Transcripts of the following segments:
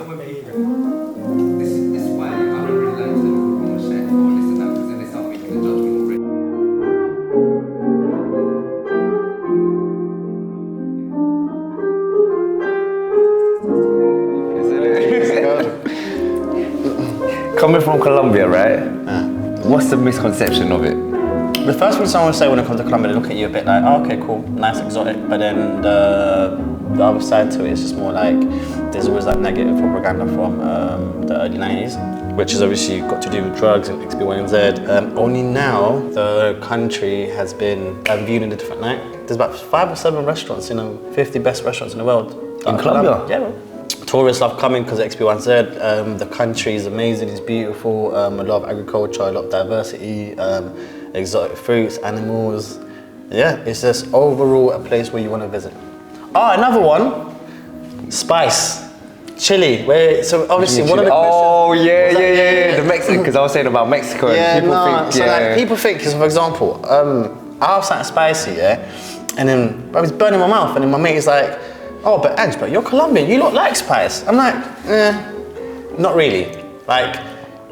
know when this is why I don't really like to become a chef or this and that, because then they start making the judgment already. Coming from Colombia, right? What's the misconception of it? The first thing someone will say when it comes to Colombia, they look at you a bit like, oh, okay, cool, nice, exotic. But then the other side to it is just more like, there's always that negative propaganda from the early 90s, which is obviously got to do with drugs and XB1Z. Only now, the country has been viewed in a different light. There's about 5 or 7 restaurants, 50 best restaurants in the world. In Colombia? Yeah, bro. Tourists love coming because of XB1Z. The country is amazing, it's beautiful, a lot of agriculture, a lot of diversity, exotic fruits, animals. Yeah, it's just overall a place where you want to visit. Oh, another one, spice, chili. So obviously one of the questions. Oh yeah, the Mexican, because I was saying about Mexico. Yeah, and people think, like people think, because for example, I have something spicy, yeah, and then I was burning my mouth, and then my mate is like, oh, but Ange, but you're Colombian, you don't like spice. I'm like, not really. Like,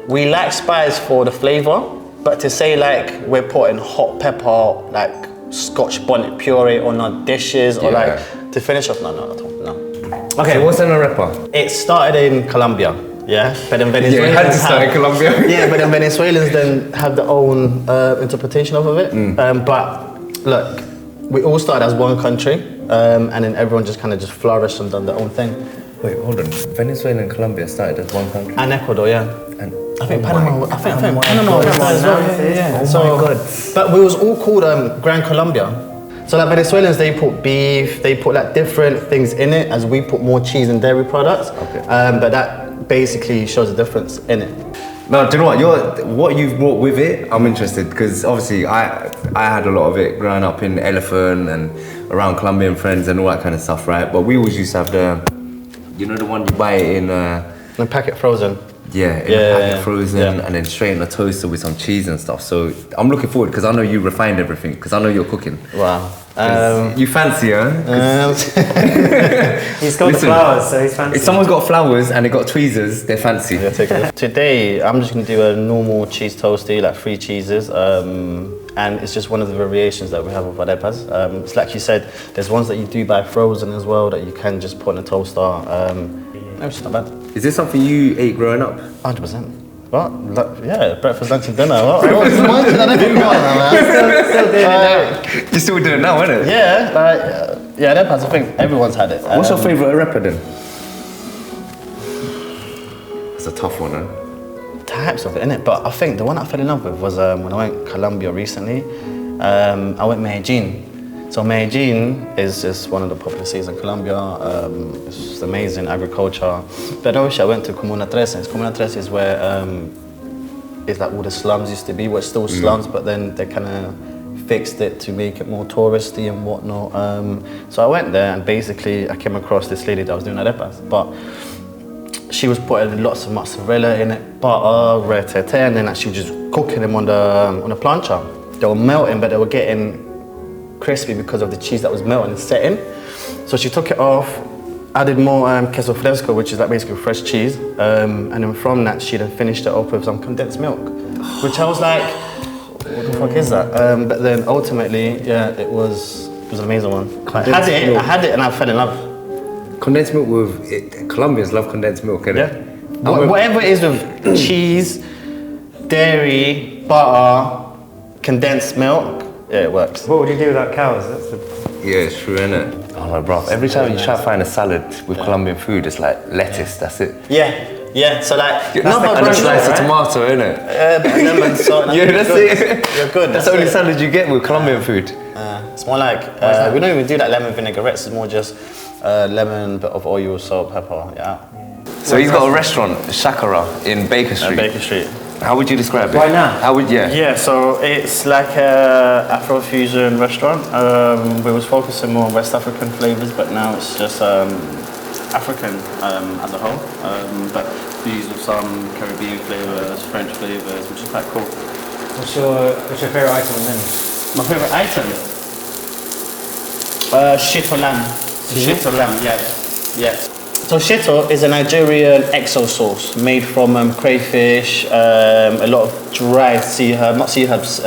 we like spice for the flavor, but to say like we're putting hot pepper, like Scotch bonnet puree on our dishes, or like to finish off, no. Okay, what's an arepa? It started in Colombia, yeah, but then Venezuelans it had to start in Colombia. Yeah, but then Venezuelans then have their own interpretation of it. But look, we all started as one country, and then everyone just kind of just flourished and done their own thing. Wait, hold on. Venezuela and Colombia started as one country? And Ecuador, yeah. And I think Panama. I think Panama was that as well. Yeah. Oh my God. But we was all called Gran Colombia. So like Venezuelans, they put beef, they put like different things in it, as we put more cheese and dairy products. Okay. But that basically shows the difference in it. No, do you know what you've brought with it? I'm interested because obviously I had a lot of it growing up in Elephant and around Colombian friends and all that kind of stuff, right? But we always used to have the one you buy it in a packet frozen. Yeah, in a packet frozen, and then straight in a toaster with some cheese and stuff. So I'm looking forward because I know you refined everything because I know you're cooking. Wow. You fancy, huh? He's got the flowers, so he's fancy. If someone's got flowers and they got tweezers, they're fancy. Yeah, take it. Today, I'm just gonna do a normal cheese toasty, like 3 cheeses, and it's just one of the variations that we have with arepas. It's like you said, there's ones that you do buy frozen as well that you can just put in a toaster. It's not bad. Is this something you ate growing up? 100%. What? Yeah, breakfast, lunch and dinner. What? Still doing it now. You're still doing it now, isn't it? Yeah, arepas, I think everyone's had it. What's your favourite arepa then? It's a tough one, huh? Types of it, innit? But I think the one I fell in love with was when I went to Colombia recently. I went Medellin. So Medellin is just one of the popular cities in Colombia. It's just amazing agriculture. But obviously I went to Comuna 13. Comuna 13 is where it's like all the slums used to be, where it's still slums, but then they kind of fixed it to make it more touristy and whatnot. So I went there and basically I came across this lady that was doing arepas. But she was putting lots of mozzarella in it, butter, retete, and then she was just cooking them on the plancha. They were melting, but they were getting crispy because of the cheese that was melting and setting. So she took it off, added more queso fresco, which is like basically fresh cheese, and then from that she then finished it off with some condensed milk, which I was like, what the fuck is that? But then ultimately, yeah, it was an amazing one. I had it and I fell in love. Condensed milk with Colombians love condensed milk, innit? Yeah. Whatever it is with cheese, dairy, butter, condensed milk, yeah, it works. What would you do without cows? Yeah, it's true, innit? Oh no, bro. Every time you try to find a salad with Colombian food, it's like lettuce, that's it. Yeah, so like... And a slice of tomato, innit? But lemon, salt, and yeah, that's it. You're good. That's the only salad you get with Colombian food. It's more like, we don't even do like lemon vinaigrettes, it's more just lemon, bit of oil, salt, pepper, yeah. So he's got a restaurant, Shakara, in Baker Street. Baker Street. How would you describe it? Right now? Yeah, so it's like a Afro-fusion restaurant. We was focusing more on West African flavors, but now it's just African as a whole. But we use some Caribbean flavors, French flavors, which is quite cool. What's your favourite item on the menu? My favourite item? Shit or lamb. Shit or lamb, yeah. So shito is a Nigerian exo sauce made from crayfish, a lot of dried sea herb, not sea herbs,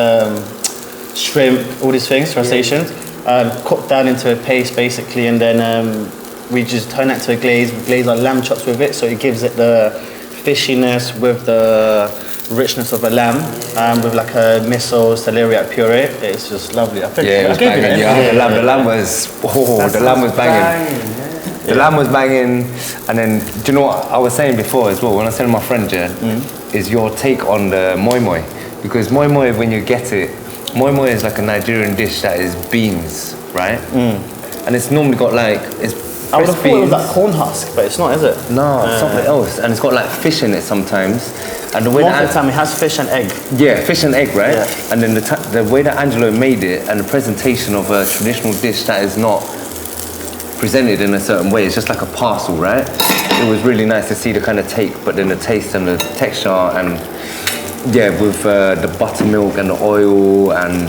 shrimp, all these things, crustaceans, cooked down into a paste basically, and then we just turn that to a glaze. We glaze our lamb chops with it, so it gives it the fishiness with the richness of a lamb, with like a miso celeriac puree. It's just lovely. I think Yeah, it was banging. Yeah, the lamb was banging. The lamb was banging, and then do you know what I was saying before as well? When I was telling my friend, is your take on the moi moi, because moi moi, when you get it, moi moi is like a Nigerian dish that is beans, right? And it's normally got like I would have thought it was like corn husk, but it's not, is it? No, it's something else, and it's got like fish in it sometimes. And the way most of the time it has fish and egg. Yeah, fish and egg, right? Yeah. And then the way that Angelo made it, and the presentation of a traditional dish that is not presented in a certain way, it's just like a parcel, right? It was really nice to see the kind of take, but then the taste and the texture, and yeah, with the buttermilk and the oil and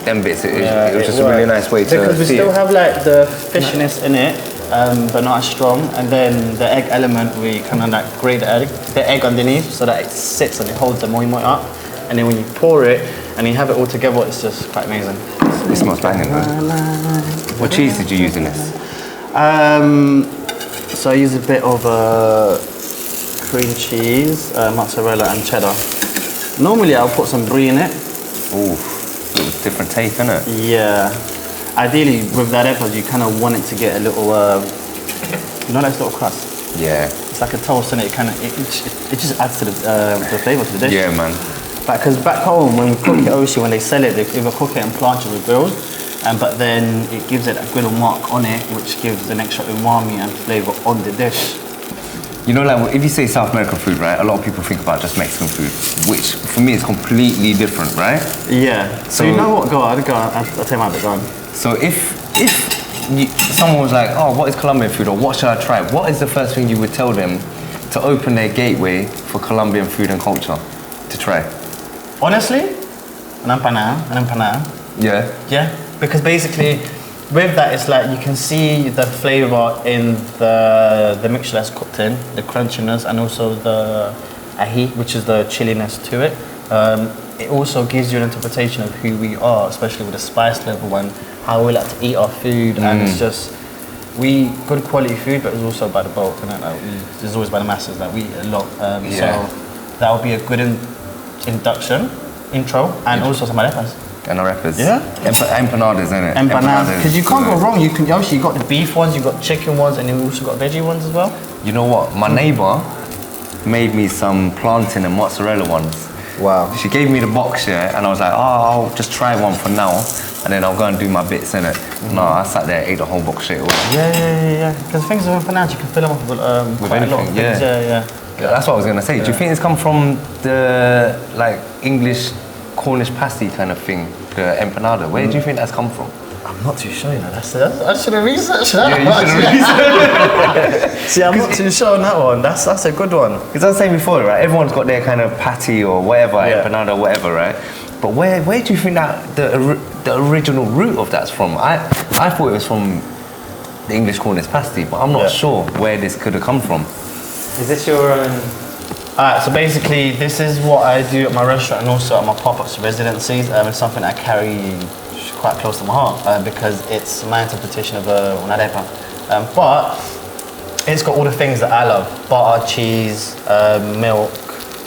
them bits, it was just a really nice way to because we see still it. have like the fishiness in it, but not as strong. And then the egg element, we kind of like grate the egg underneath so that it sits and it holds the moi moi up. And then when you pour it and you have it all together, it's just quite amazing. It smells banging, man. What cheese did you use in this? So I use a bit of cream cheese, mozzarella and cheddar. Normally I'll put some brie in it. Ooh, different take, isn't it? Yeah. Ideally with that arepas, you kind of want it to get a little, you know, that little crust. Yeah. It's like a toast, and it just adds to the flavour to the dish. Yeah, man. Because back home, when we cook it, obviously when they sell it, they either cook it and plant it with grills, but then it gives it a griddle mark on it, which gives an extra umami and flavour on the dish. You know, like if you say South American food, right, a lot of people think about just Mexican food, which for me is completely different, right? Yeah. So you know what? I'll tell you my bit, go on. So if someone was like, oh, what is Colombian food, or what should I try? What is the first thing you would tell them to open their gateway for Colombian food and culture to try? Honestly, an empanada. Yeah. Yeah, because basically with that, it's like you can see the flavour in the mixture that's cooked in, the crunchiness, and also the ají, which is the chiliness to it. It also gives you an interpretation of who we are, especially with the spice level and how we like to eat our food. And it's just, good quality food, but it's also by the bulk, and it's always by the masses that we eat a lot. So that would be a good intro, and also some arepas. And arepas. Yeah. Empanadas, isn't it? Empanadas. Because you can't go wrong. You got the beef ones, you got chicken ones, and you also got veggie ones as well. You know what? My neighbour made me some plantain and mozzarella ones. Wow. She gave me the box, yeah, and I was like, oh, I'll just try one for now, and then I'll go and do my bits in it. No, I sat there, ate the whole box straight away. Yeah. Because things with empanadas, you can fill them up with quite anything, a lot of things. Yeah. That's what I was gonna say. Do you think it's come from the like English Cornish pasty kind of thing, the empanada? Where do you think that's come from? I'm not too sure, you know. I should have researched that. Yeah, you should have researched. See, I'm not too sure on that one. That's a good one. Because I was saying before, right? Everyone's got their kind of patty or whatever, empanada, whatever, right? But where do you think that the original root of that's from? I thought it was from the English Cornish pasty, but I'm not sure where this could have come from. Is this your own? Alright, so basically this is what I do at my restaurant and also at my pop-ups residencies. It's something I carry quite close to my heart because it's my interpretation of an arepa. But it's got all the things that I love: butter, cheese, milk,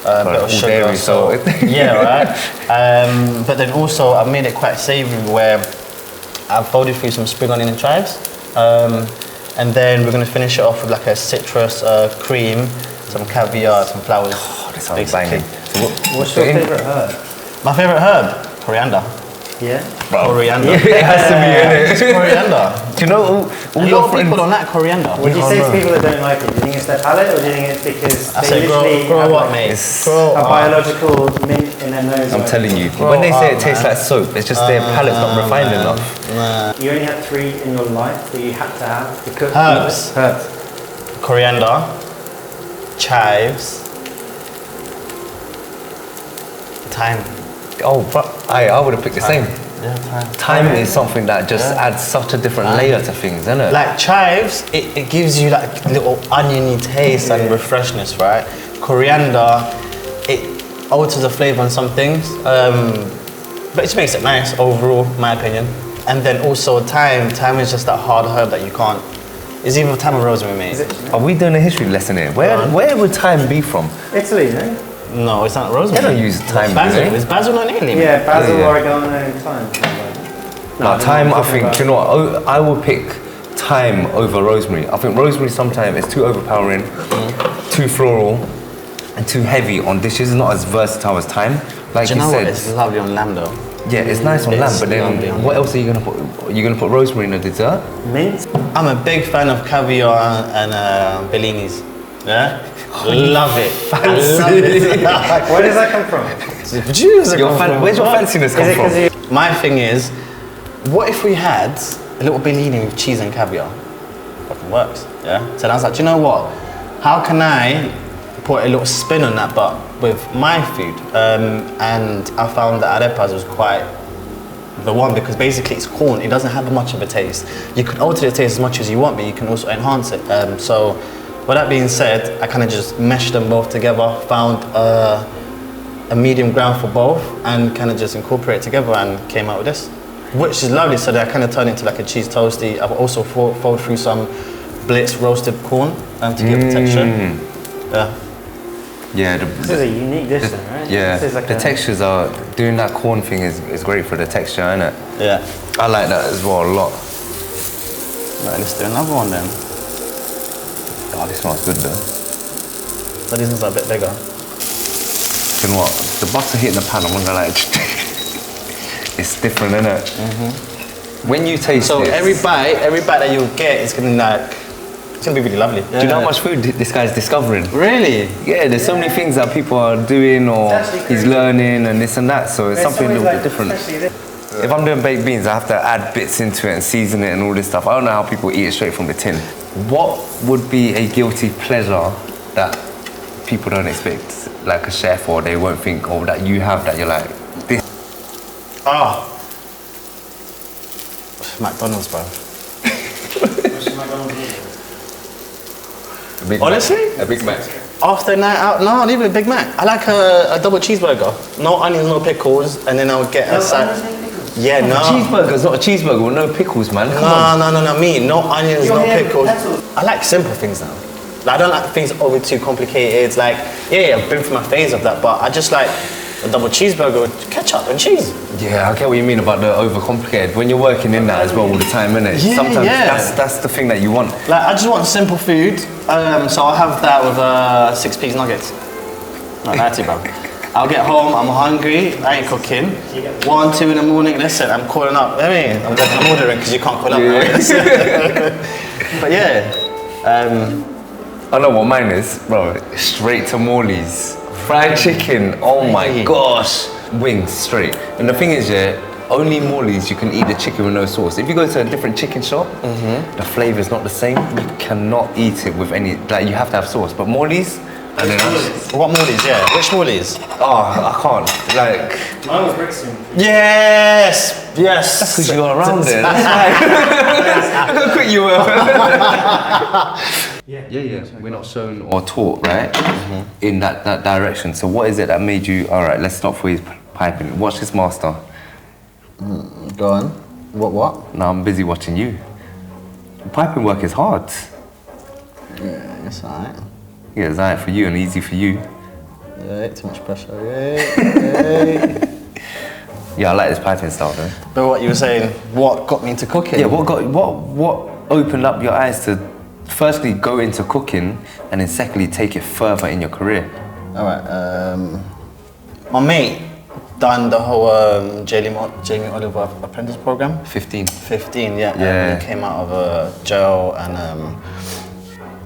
a bit of sugar, dairy, so yeah, right. But then also I made it quite savoury where I've folded through some spring onion and chives, and then we're going to finish it off with like a citrus cream, some caviar, some flowers. Oh, this sounds banging. What's your favourite herb? My favourite herb? Coriander. Yeah. Coriander. Yeah, it has to be in it. Coriander. Do you know all A your lot of friends? people don't like coriander. Would you say to people that don't like it, do you think it's their palate, or do you think it's because I they say literally grow have up, like mate. Grow a up. biological mint in their nose? I'm telling you, Grow when they say it up, tastes man. like soap, it's just their palate's not refined enough. You only had 3 in your life that you had to have to cook. Herbs. Herbs. Coriander, chives, thyme. Oh, but I would have picked the same. Yeah, Thyme is something that just adds such a different layer to things, isn't it? Like chives, it gives you like little oniony taste and refreshness, right? Coriander, it alters the flavor on some things, but it just makes it nice overall, my opinion. And then also thyme is just that hard herb that you can't. It's either thyme or rosemary, mate. Are we doing a history lesson here? Where would thyme be from? Italy, no? No, it's not rosemary. They don't use thyme, Basil. do they? Is basil not in Italy? Yeah, basil, Yeah. oregano, and thyme. No, thyme, I think, do you know what? I will pick thyme over rosemary. I think rosemary sometimes is too overpowering, too floral, and too heavy on dishes. It's not as versatile as thyme. Like Do you you know said, what? It's lovely on lamb though. yeah, it's nice on lamb, It's but lovely then on what lamb. else are you gonna put? You're gonna put rosemary in a dessert? Mint. I'm a big fan of caviar and bellinis. Yeah? Love it. I love it. Where does that come from? Where's your fanciness come from? My thing is, what if we had a little bellini with cheese and caviar? Fucking works, yeah? So I was like, do you know what? How can I put a little spin on that, but with my food? And I found that arepas was quite the one, because basically it's corn. It doesn't have much of a taste. You can alter the taste as much as you want, but you can also enhance it. So with that being said, I kind of just meshed them both together, found a medium ground for both, and kind of just incorporate it together and came out with this, which is lovely. So that I kind of turned it into like a cheese toasty. I've also fold through some blitz roasted corn to give the texture. Yeah. Yeah, This is a unique dish, then, right? yeah. This is like The textures are doing that corn thing is great for the texture, isn't it? Yeah. I like that as well a lot. Right, let's do another one then. Oh, this smells good though. So these ones are a bit bigger. You know what? The butter hitting the pan, I'm gonna like. It's different, isn't it? When you taste So this, every bite that you get is gonna like, it's gonna be really lovely. do you know how much food this guy's discovering? Really? Yeah, there's so many things that people are doing or It's actually he's crazy. learning and this and that, so it's something a little bit different. Especially this. If I'm doing baked beans, I have to add bits into it and season it and all this stuff. I don't know how people eat it straight from the tin. What would be a guilty pleasure that people don't expect, like a chef, or they won't think, or that you have that you're like, this? Ah. McDonald's, bro. A Big Honestly? Mac. A Big Mac. After a night out, no, not even a Big Mac. I like a double cheeseburger. No onions, no pickles, and then I'll get a side. Yeah, no. Cheeseburger's not a cheeseburger with no pickles, man. Come on. No, me. No onions, no Yeah, pickles. that's all. I like simple things now. Like, I don't like things over too complicated. It's like, yeah, I've been through my phase of that, but I just like a double cheeseburger with ketchup and cheese. Yeah, I get what you mean about the overcomplicated. When you're working in that as well all the time, innit? Yeah, Sometimes yeah. that's the thing that you want. Like, I just want simple food, so I'll have that with 6 piece nuggets. Not that too bad. I'll get home, I'm hungry, I ain't cooking. 1, 2 in the morning, listen, I'm calling up. I mean, I'm ordering because you can't call up. Right? But yeah, I know what mine is, bro. Straight to Morley's. Fried chicken, oh my gosh. Wings, straight. And the thing is, yeah, only Morley's you can eat the chicken with no sauce. If you go to a different chicken shop, the flavor's not the same. You cannot eat it with any, like you have to have sauce. But Morley's, and then what Morley's, yeah? Which Morley's? I can't. Like, Mine was Brixton. Yes! Yes! that's because you were around there. That's why. Look how quick you were. Yeah. We're not shown or taught, right? In that direction. So what is it that made you, all right, let's stop for his piping. Watch this master. Go on. What? Now I'm busy watching you. Piping work is hard. Yeah, it's alright. Yeah, it's alright for you and easy for you. Yeah, too much pressure. Yeah. Yeah, I like this piping style though. But what you were saying, what got me into cooking? Yeah, what opened up your eyes to firstly go into cooking and then secondly take it further in your career? Alright, my mate done the whole Jamie Oliver apprentice program. 15. 15, yeah. Yeah. He came out of jail and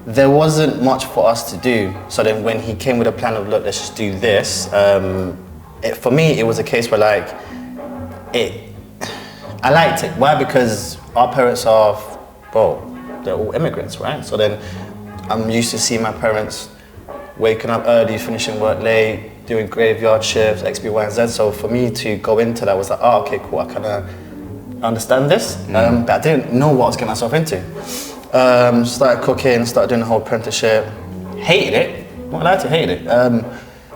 there wasn't much for us to do. So then when he came with a plan of, look, let's just do this, for me, it was a case where like, I liked it. Why? Because our parents are, they're all immigrants, right? So then I'm used to seeing my parents waking up early, finishing work late, doing graveyard shifts, X, B, Y, and Z. So for me to go into that was like, oh, okay, cool, I kind of understand this, but I didn't know what I was getting myself into. Started cooking, started doing the whole apprenticeship. Hated it, not allowed to hate it.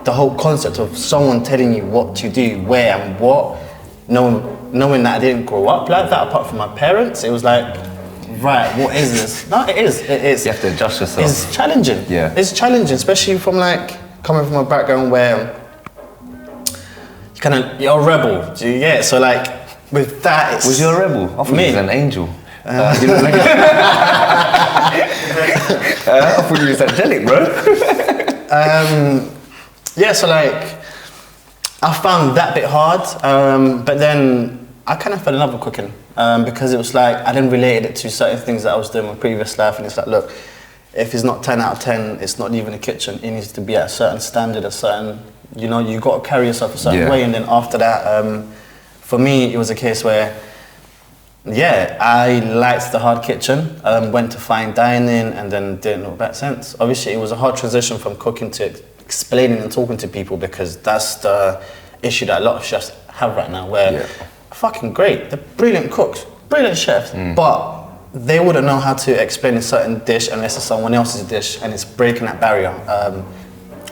The whole concept of someone telling you what to do, where and what, knowing that I didn't grow up like that, apart from my parents, it was like, right, what is this? No, it is. You have to adjust yourself. It's challenging. Yeah. It's challenging, especially from like, coming from a background where you're a rebel, do you get it? So like, with that, it's... Was you a rebel? I thought Me? you was an angel. You look like I thought you was angelic, bro. Yeah, so like, I found that bit hard, but then I kind of fell in love with cooking because it was like, I then related it to certain things that I was doing in my previous life, and it's like, look, if it's not 10 out of 10, it's not leaving the kitchen. It needs to be at a certain standard, a certain, you know, you got to carry yourself a certain way, and then after that, for me, it was a case where, yeah, I liked the hard kitchen, went to fine dining, and then didn't look back since. Obviously, it was a hard transition from cooking to explaining and talking to people, because that's the issue that a lot of chefs have right now, where fucking great, they're brilliant cooks, brilliant chefs, but they wouldn't know how to explain a certain dish unless it's someone else's dish, and it's breaking that barrier.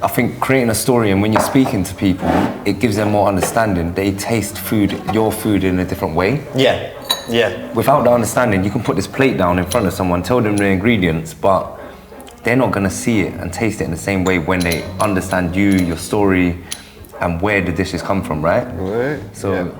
I think creating a story, and when you're speaking to people, it gives them more understanding. They taste food, your food, in a different way. Yeah, yeah. Without the understanding, you can put this plate down in front of someone, tell them the ingredients, but they're not gonna see it and taste it in the same way when they understand you, your story, and where the dishes come from, right? Right. So.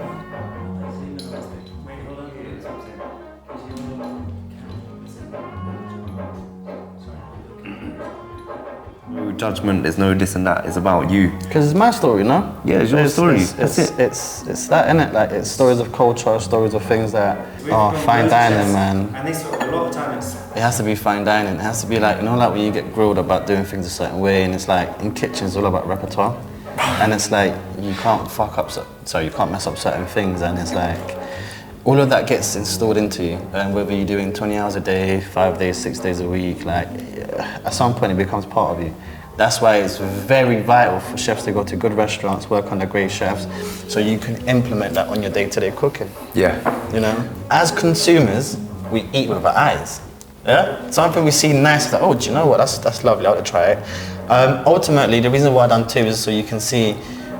No judgment, there's no this and that, it's about you. Because it's my story, no? Yeah, it's your story. That's it. It's that, innit? Like, it's stories of culture, stories of things that are fine dining, man. And they sort of, a lot of times, It has to be fine dining. It has to be like, you know, like when you get grilled about doing things a certain way, and it's like, in kitchen, it's all about repertoire. And it's like, you can't fuck up, you can't mess up certain things, and it's like, all of that gets installed into you, and whether you're doing 20 hours a day, 5 days, 6 days a week, like, at some point it becomes part of you. That's why it's very vital for chefs to go to good restaurants, work under great chefs, so you can implement that on your day-to-day cooking. Yeah. You know, as consumers, we eat with our eyes. Yeah, something we see nice, like, oh, do you know what? That's lovely. I want to try it. Ultimately, the reason why I done two is so you can see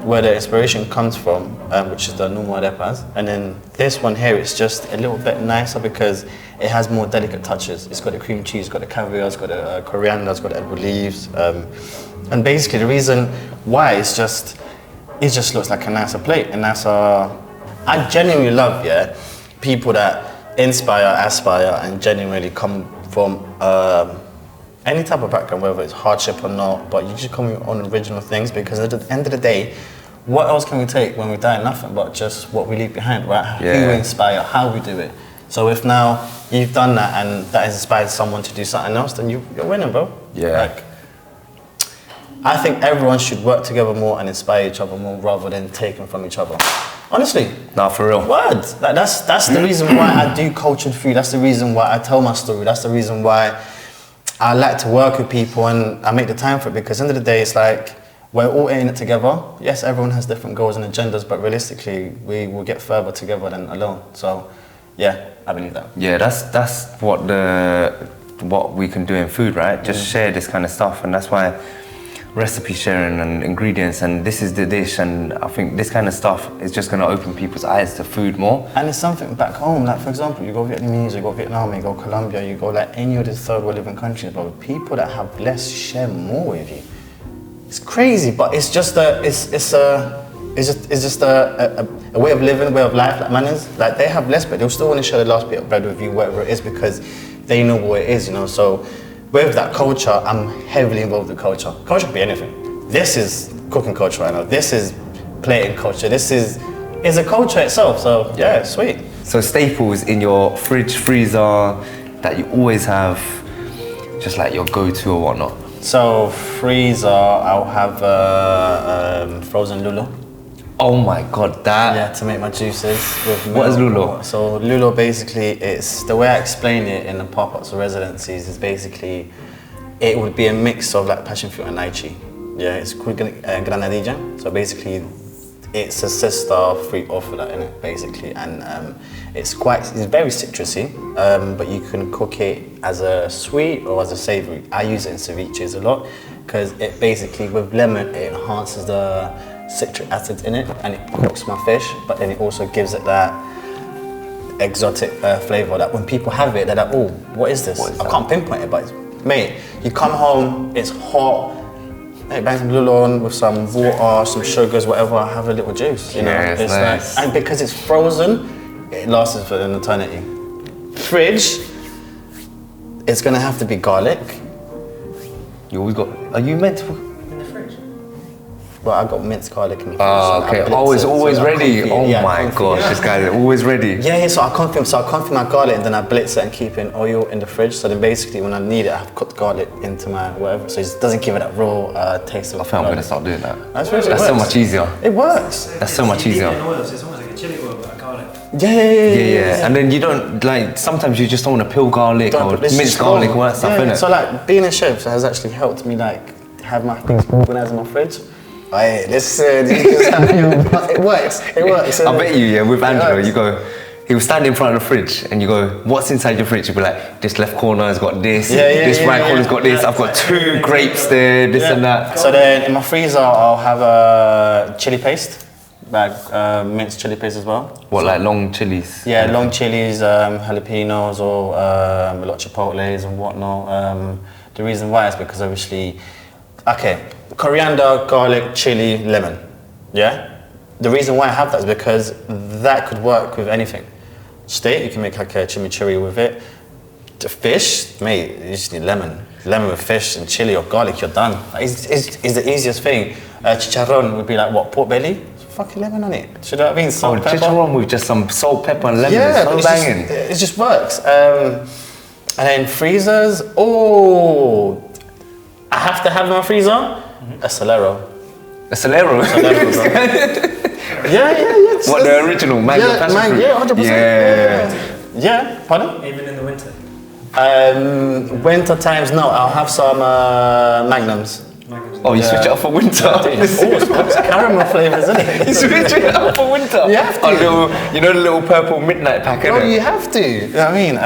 where the inspiration comes from, which is the normal arepas, and then this one here is just a little bit nicer because it has more delicate touches. It's got the cream cheese, it's got the caviar, it's got the coriander, it's got the edible leaves, and basically the reason why is just it just looks like a nicer plate, a nicer. I genuinely love people that inspire, aspire, and genuinely come from any type of background, whether it's hardship or not, but you just come with your own original things, because at the end of the day, what else can we take when we die? Nothing but just what we leave behind, right? Yeah. Who we inspire, how we do it. So if now you've done that and that has inspired someone to do something else, then you're winning, bro. Yeah. Like, I think everyone should work together more and inspire each other more rather than taking from each other. Honestly. Nah, for real. Words. Like, that's the reason why I do cultured food. That's the reason why I tell my story. That's the reason why I like to work with people and I make the time for it, because at the end of the day, it's like, we're all in it together. Yes, everyone has different goals and agendas, but realistically, we will get further together than alone. So, yeah, I believe that. Yeah, that's what we can do in food, right? Just share this kind of stuff, and that's why recipe sharing and ingredients and this is the dish, and I think this kind of stuff is just going to open people's eyes to food more. And it's something back home, like for example, you go Vietnamese, you go Vietnam, you go Colombia, you go like any of the third world living countries, but people that have less share more with you. It's crazy, but it's just a way of living, a way of life, like manners. Like they have less, but they'll still want to share the last bit of bread with you, whatever it is, because they know what it is, you know. So with that culture, I'm heavily involved with culture. Culture could be anything. This is cooking culture right now. This is plating culture. This is a culture itself. So yeah, sweet. So staples in your fridge, freezer that you always have, just like your go-to or whatnot. So freezer, I'll have frozen lulo. Oh my god, that. Yeah, to make my juices with milk. What is lulo? So lulo basically, it's the way I explain it in the pop-ups or residencies is basically, it would be a mix of like passion fruit and lychee. Yeah, it's called granadilla. So basically, it's a sister fruit of that in it, basically, and it's very citrusy. But you can cook it as a sweet or as a savoury. I use it in ceviches a lot because it basically, with lemon, it enhances the citric acid in it and it cooks my fish. But then it also gives it that exotic flavour that when people have it, they're like, oh, what is this? I can't pinpoint it, but mate, you come home, it's hot. Hey, bang some lulu on with some water, some sugars, whatever. Have a little juice. You know, it's nice. and because it's frozen, it lasts for an eternity. Fridge, it's gonna have to be garlic. You always got. Are you meant to? In the fridge. Well, I got minced garlic in the fridge. Oh, okay. Oh, it's always ready. Oh my gosh, this guy is always ready. Yeah, so I confit my garlic and then I blitz it and keep in oil in the fridge. So then basically when I need it, I have cut garlic into my whatever. So it doesn't give it that raw taste of I think I'm gonna start doing that. That's so much easier. It works. That's so much easier. In oil, so it's almost like a chili oil, but garlic. Yeah. And then you don't like. Sometimes you just don't want to peel garlic or mince garlic, all that stuff, innit? So like being a chef has actually helped me like have my things organised in my fridge. Hey, listen, it works. It works. I bet you, yeah, with Angelo, you go, he will stand in front of the fridge and you go, what's inside your fridge? You'll be like, this left corner's got this, this right corner's got this, I've got 2 grapes there, this and that. So then in my freezer, I'll have a chili paste, like minced chili paste as well. What, like long chilies? Yeah, long chilies, jalapenos or a lot of chipotles and whatnot. The reason why is because obviously, coriander, garlic, chili, lemon, yeah? The reason why I have that is because that could work with anything. Steak, you can make like a chimichurri with it. The fish, mate, you just need lemon. Lemon with fish and chili or garlic, you're done. It's the easiest thing. Chicharron would be like what, pork belly? Fucking lemon on it. Do you know what I mean? Salt, pepper. Chicharron with just some salt, pepper and lemon, Yeah, it's so banging. It just works. And then freezers, I have to have in my freezer a Solero. A Solero? Yeah. What, the original mango passion fruit? Yeah, 100%. Yeah, pardon? Even in the winter. Winter times, no. I'll have some Magnums. Oh, you switch it up for winter? It's caramel flavours, isn't it? You switch it up for winter? You have to. You know the little purple midnight pack, Oh, innit? you have to. You know what I mean?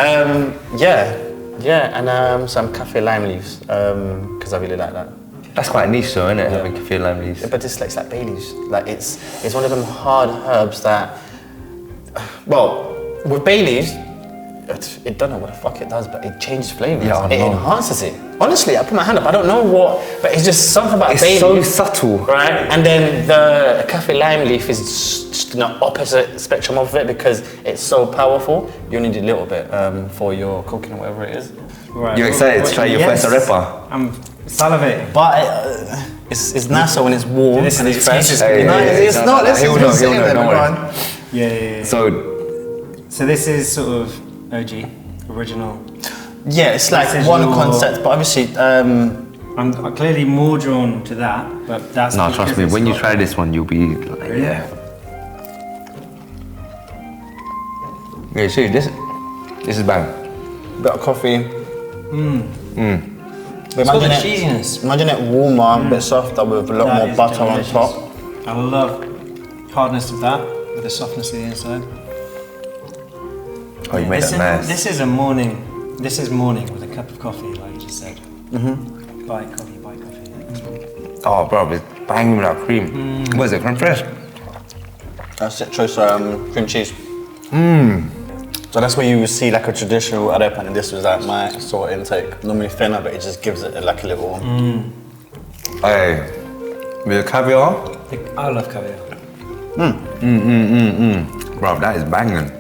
And some cafe lime leaves, because I really like that. That's quite niche though, isn't it? Having kaffir lime leaves. Yeah, but it's like bay leaves. Like it's one of them hard herbs that, well, with bay leaves, it don't know what the fuck it does, but it changes flavours. Yeah, it enhances it. Honestly, I put my hand up. I don't know what, but it's just something about bay leaf. It's so subtle. Right? And then the cafe lime leaf is just the opposite spectrum of it because it's so powerful. You need a little bit for your cooking or whatever it is. Right. You're excited to try your first arepa? I'm salivating. But it's nicer when it's warm This and is it's fresh. Hey, It's not. he'll know, don't worry. Yeah. So this is sort of OG, original. Yeah, it's like This is one your- concept, but obviously, I'm clearly more drawn to that, but that's no, because trust me. it's When you got- try this one, you'll be like, Really? yeah. See, this is bang. bit of coffee. It's got the Imagine it, cheesiness. imagine it warmer, a bit softer with a lot That more is butter delicious. on top. I love hardness of that with the softness of the inside. Oh, you made This that is- nice. This is a morning. This is morning with a cup of coffee, like you just said. Bite coffee. Oh, bro, it's banging with that cream. What is it, creme fraiche? Citrus cream cheese. So that's where you see like a traditional arepa, and this was like my sort of intake. Normally thinner, but it just gives it like a little. Hey, with the caviar? I love caviar. Bro, that is banging.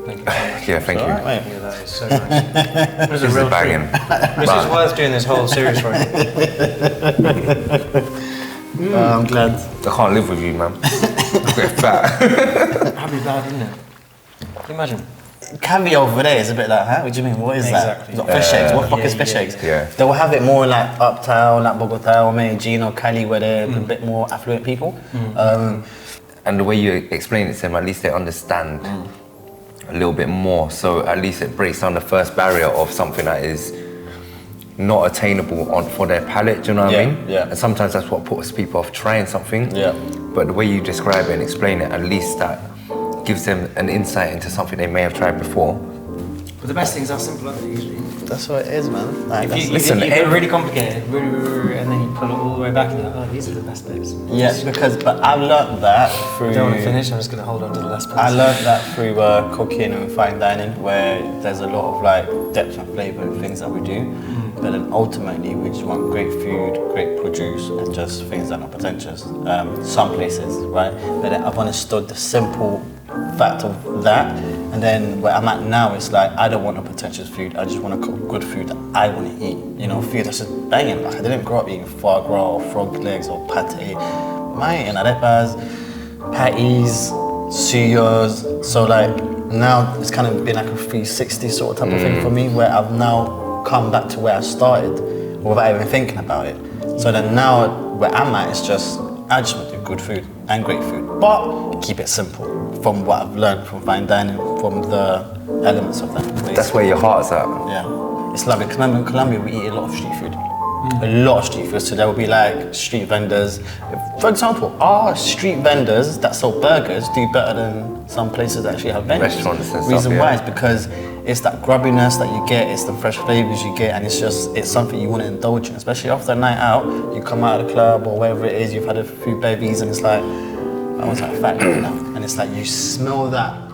Thank you. Yeah, thank you. Alright, mate. Yeah, that is so nice. This is banging. This is worth doing this whole series for. I'm glad. I can't live with you, man. I get fat. That'd be bad, wouldn't it? Can you imagine? Caviar over there is a bit like, huh? What do you mean? What is that? Exactly. It's not fish eggs. What the fuck Yeah, is fish yeah, eggs? yeah. They will have it more like uptown, like Bogota or Medellin or Cali, where they're a bit more affluent people. And the way you explain it to them, at least they understand a little bit more. So at least it breaks down the first barrier of something that is not attainable for their palate, do you know what I mean? Yeah. And sometimes that's what puts people off trying something. Yeah. But the way you describe it and explain it, at least that gives them an insight into something they may have tried before. But the best things are simple, aren't they, usually? That's what it is, man. Like, If you listen, put it really complicated, and then you pull it all the way back and you're like, oh, these are the best bits. yeah, but I've learned that through. I don't want to finish, I'm just going to hold on to the last part. I learned that through cooking and fine dining, where there's a lot of like depth and flavour and things that we do. But then ultimately, we just want great food, great produce, and just things that are not pretentious. Some places, right? But then I've understood the simple fact of that. And then where I'm at now, it's like, I don't want a pretentious food. I just want to cook good food that I want to eat. You know, food that's just banging. Like, I didn't grow up eating foie gras or frog legs or pate. Mine and arepas, patties, suyos. So like, now it's kind of been like a 360 sort of type of thing for me, where I've now come back to where I started without even thinking about it. So then now where I'm at, it's just, I just want to do good food and great food, but keep it simple from what I've learned from fine dining, from the elements of that. Basically. That's where your heart's at. Yeah, it's lovely. Because remember in Colombia, we eat a lot of street food. A lot of street food. So there will be like street vendors. For example, our street vendors that sell burgers do better than some places that actually have vendors. Restaurants and stuff, Reason yeah. why is because it's that grubbiness that you get, it's the fresh flavors you get, and it's something you want to indulge in. Especially after a night out, you come out of the club or wherever it is, you've had a few bevies, and it's like, I was like fat now, and it's like you smell that